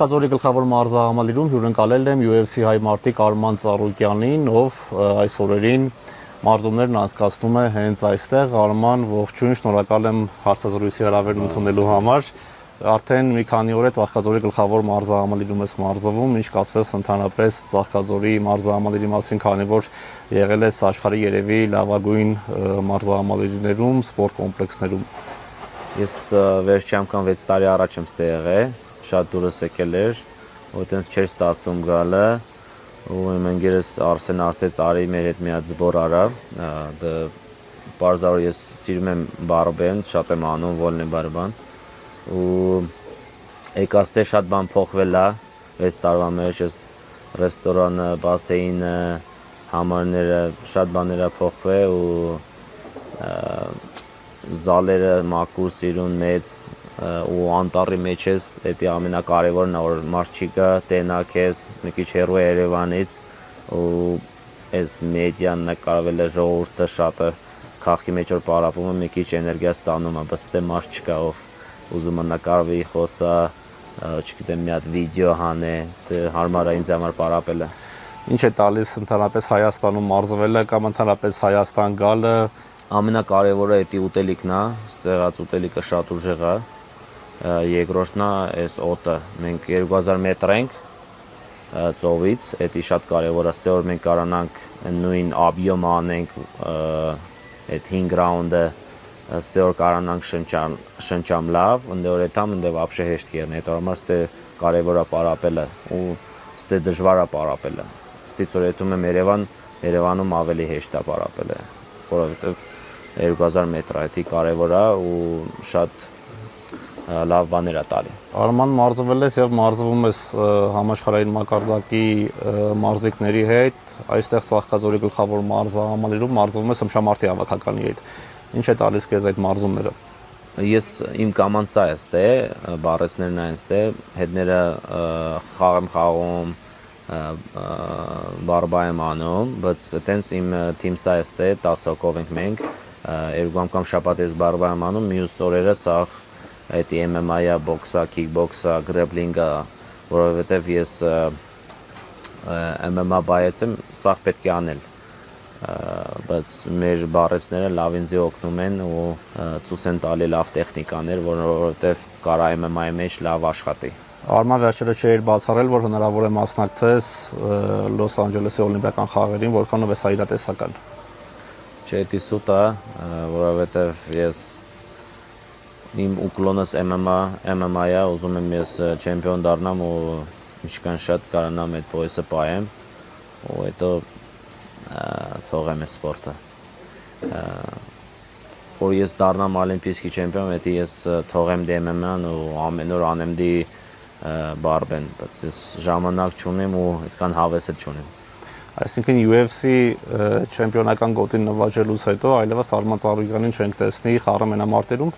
Ծաղկաձորի գլխավոր մարզահամալիրում հյուրընկալել եմ UFC հայ մարտիկ Արման Ծառուկյանին, ով այս օրերին մարզումներն անցկացնում է հենց այստեղ։ Արման, ողջույն, շնորհակալ եմ հարցազրույցի հրավերն ընդունելու համար։ Արդեն մի քանի օր է Ծաղկաձորի գլխավոր մարզահամալիրում ես մարզվում, ինչ կասես ընդհանրապես Ծաղկաձորի մարզահամալիրի մասին, քանի որ եղել ես աշխարհի երևի լավագույն մարզահամալիրներում, սպորտ կոմպլեքսներում։ Ես վերջի անգամ 6 տարի առաջ եմ ստեղ եղել, շատ դուրս եկել էր, ու այտենց չէր ստացվում գալը, ու իմ ընկերս Արսեն ասեց արի մեր հետ մի հատ զբոր արա, դա պարզավոր ես սիրում եմ բարբեն, շատ եմ անում վոլնե բարբան, ու եկա ստեղ շատ բան փոխվել է 6 տարվա մեջ, ես ռեստորանը, բասեինը, համարները, շատ բաներ է փոխվել ու զալերը մաքուր սիրուն մեծ ու անտառի մեջ ես, դա ամենակարևորն է, որ մարդ չի գա, տենակ ես, մի քիչ հեռու է Երևանից ու այս մեդիան նկարվել է ժողովուրդը շատը քաղաքի մեջ որ պարապում է, մի քիչ էներգիա ստանում է, բայց դե մարդ չկա ով ուզում է նկարվի, խոսա, չգիտեմ մի հատ վիդեո հանե, դե հարմար է ինձ համար պարապելը։ Ինչ է տալիս ընդհանրապես Հայաստանում մարզվելը կամ ընդհանրապես Հայաստան գալը։ Ամենակարևորը դա ուտելիքն է, ստեղած ուտելիքը շատ ուժեղ է, երկրորդն է այս օդը, մենք 2000 մետր ենք ծովից, դա շատ կարևոր է, ստեղ որ մենք կարողանանք նույն աբյոմը անենք, այդ 5 ռաունդը, ստեղ որ կարողանանք շնչամ լավ, ընդ որ այդամ ընդ вообще հեշտ կերնի, այդ համար ստեղ կարևոր է պարապելը ու ստեղ դժվար է պարապելը, ստից որ եթում եմ Երևանում ավելի հեշտ է պարապելը, որովհետև 2000 մետր է, դա կարևոր է ու շատ լավ բաներ է տալի։ Արման, մարզվել ես եւ մարզվում ես համաշխարհային մակարդակի մարզիկների հետ, այստեղ Ծաղկաձորի գլխավոր մարզահամալիրում մարզվում ես ըմբշամարտի հավաքականի հետ։ Ինչ է տալիս քեզ այդ մարզումները։ Ես իմ կամանցա ես դե, բարեցներն այնց դե, հետները խաղ եմ խաղում, բարբա եմ անում, բայց այտենց իմ թիմսա ես դե, 10 հոգով ենք մենք, երկու անգամ շաբաթ ես բարբա եմ անում, մյուս օրերը սաղ այդ MMA-ա, բոքսա, քիկբոքսա, գրեպլինգա, որովհետև ես MMA բայեց եմ, սաղ պետք է անել, բայց մեր բարեցները լավ ինձ օգնում են ու ցույց են տալի լավ տեխնիկաներ, որովհետև կարա MMA-ի մեջ լավ աշխատի։ Արման, վերջերս չէր բացառել, որ հնարավոր է մասնակցես Լոս Անջելեսի օլիմպիական խաղերին, որքանով է սա իրատեսական։ Չէ, դա սուտ է, որովհետև ես իմ ուկլոնս MMA-ա, ուզում եմ ես չեմպիոն դառնամ ու ինչքան շատ կարողանամ այդ պոյսը պայեմ ու հետո թողեմ այս սպորտը։ Որ ես դառնամ օլիմպիական չեմպիոն, դա ես թողեմ MMA-ն ու ամեն օր անեմ դի բարբեն, բայց ես ժամանակ չունեմ ու այդքան հավես էլ չունեմ։ Այսինքն UFC չեմպիոնական գոտին նվաճելուց հետո այլևս Արման Ծառուկյանին չենք տեսնի խաղը մենամարտերում։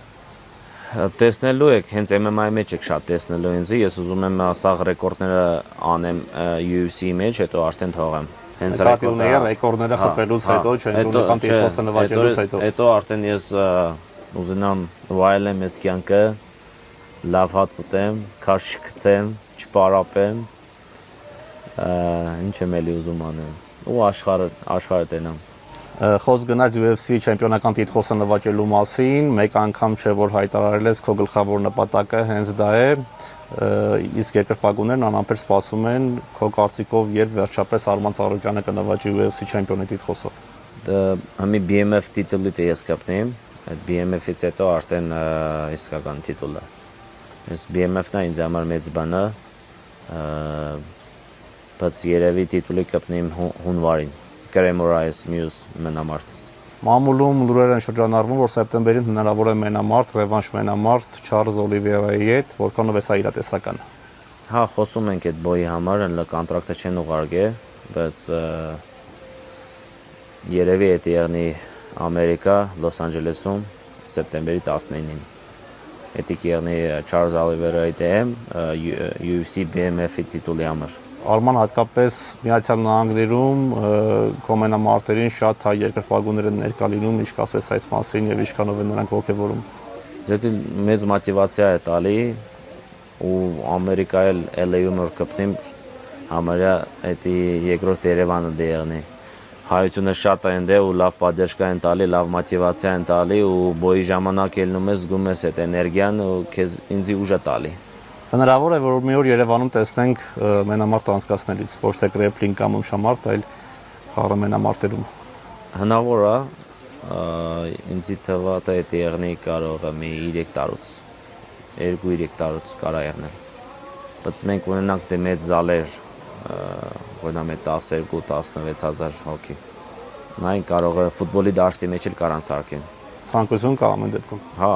Տեսնելու եք, հենց MMA-ի մեջ եք շատ տեսնելու ինձ, ես ուզում եմ սաղ ռեկորդները անեմ UFC-ի մեջ, հետո արդեն թողեմ։ Հենց ռեկորդները խփելուց հետո, չեմպիոնական տիտղոսը նվաճելուց հետո։ Հետո արդեն ես ուզենամ վայելեմ ես կյանքը, լավ հաց ուտեմ, քաշ գցեմ, չպարապեմ, ինչ եմ էլի ուզում անեմ ու աշխարհը տենամ։ Խոսք գնաց UFC չեմպիոնական տիտղոսը նվաճելու մասին, մեկ անգամ չէ որ հայտարարել ես քո գլխավոր նպատակը հենց դա է, իսկ երկրպագուներն անամբեր սպասում են քո կարծիքով երբ վերջապես Արման Ծառուկյանը կնվաճի UFC չեմպիոնի տիտղոսը։ Համի BMF տիտուլը ես կապնեմ, այդ BMF-ից հետո արդեն իսկական տիտուլը։ Այս BMF-ն է ինձ համար մեծ բան է, բայց երևի տիտուլի կապնեմ հունվարին։ Կրեմորայս մյուս մենամարտից։ Մամուլում լուրեր են շրջանառվում, որ սեպտեմբերին հնարավոր է մենամարտ, ռևանշ մենամարտ Չարլզ Օլիվիերայի հետ, որքանով է սա իրատեսական։ Հա, խոսում ենք այդ բոյի համար, հենց կոնտրակտը չեն ուղարկել, բայց երևի է եղնի Ամերիկա, Լոս Անջելեսում սեպտեմբերի 19-ին։ Դա կեղնի Չարլզ Օլիվիերայի դեմ UFC BMF-ի տիտուլի համար։ Արման, հատկապես Միացյալ Նահանգներում քո մենամարտերին շատ հայ երկրպագուներ են ներկա լինում, ինչ կասես այս մասին եւ ինչքանով են նրանք ողջևորում։ Դա մեծ մոտիվացիա է տալի, ու Ամերիկա էլ LA-ում որ կպնեմ համարյա էդի երկրորդ Երևանը դերնի հայությունը շատ է ընդե ու լավ պատերժկա են տալի, լավ մոտիվացիա են տալի ու բոյի ժամանակ ելնում ես զգում ես այդ էներգիան ու քեզ ինձի ուժ է տալի։ Հնարավոր է որ մի օր Երևանում տեսնենք մենամարտ անցկացնելիս, ոչ թե գրեպլինգ կամ ումշամարտ, այլ խաղը մենամարտերում։ Հնարավոր է, ինձի թվաց է այդ եղնի կարող է մի 3 տարուց, 2-3 տարուց կարա եղնել։ Բայց մենք ունենանք դե մեծ զալեր, օրինակ 12-16,000 հոգի։ Նայն կարող է ֆուտբոլի դաշտի մեջ էլ կարան սարքեն։ Ցանկություն կա ամեն դեպքում։ Հա,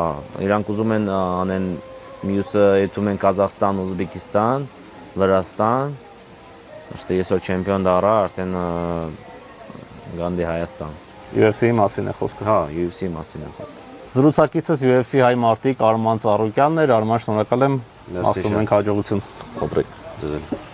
իրանք ուզում են անեն մյուսը եթում են Կազախստան, Ուզբեկիստան, Վրաստան, ըստ այսօր չեմպիոն դառա արդեն գանդի Հայաստան։ UFC-ի մասին է խոսքը։ Հա, UFC-ի մասին է խոսքը։ Զրուցակիցս UFC հայ մարտիկ Արման Ծառուկյանն էր, Արման շնորհակալ եմ, Մերսի աղթում ենք հաջողություն։ Օբրեկ, դեզել։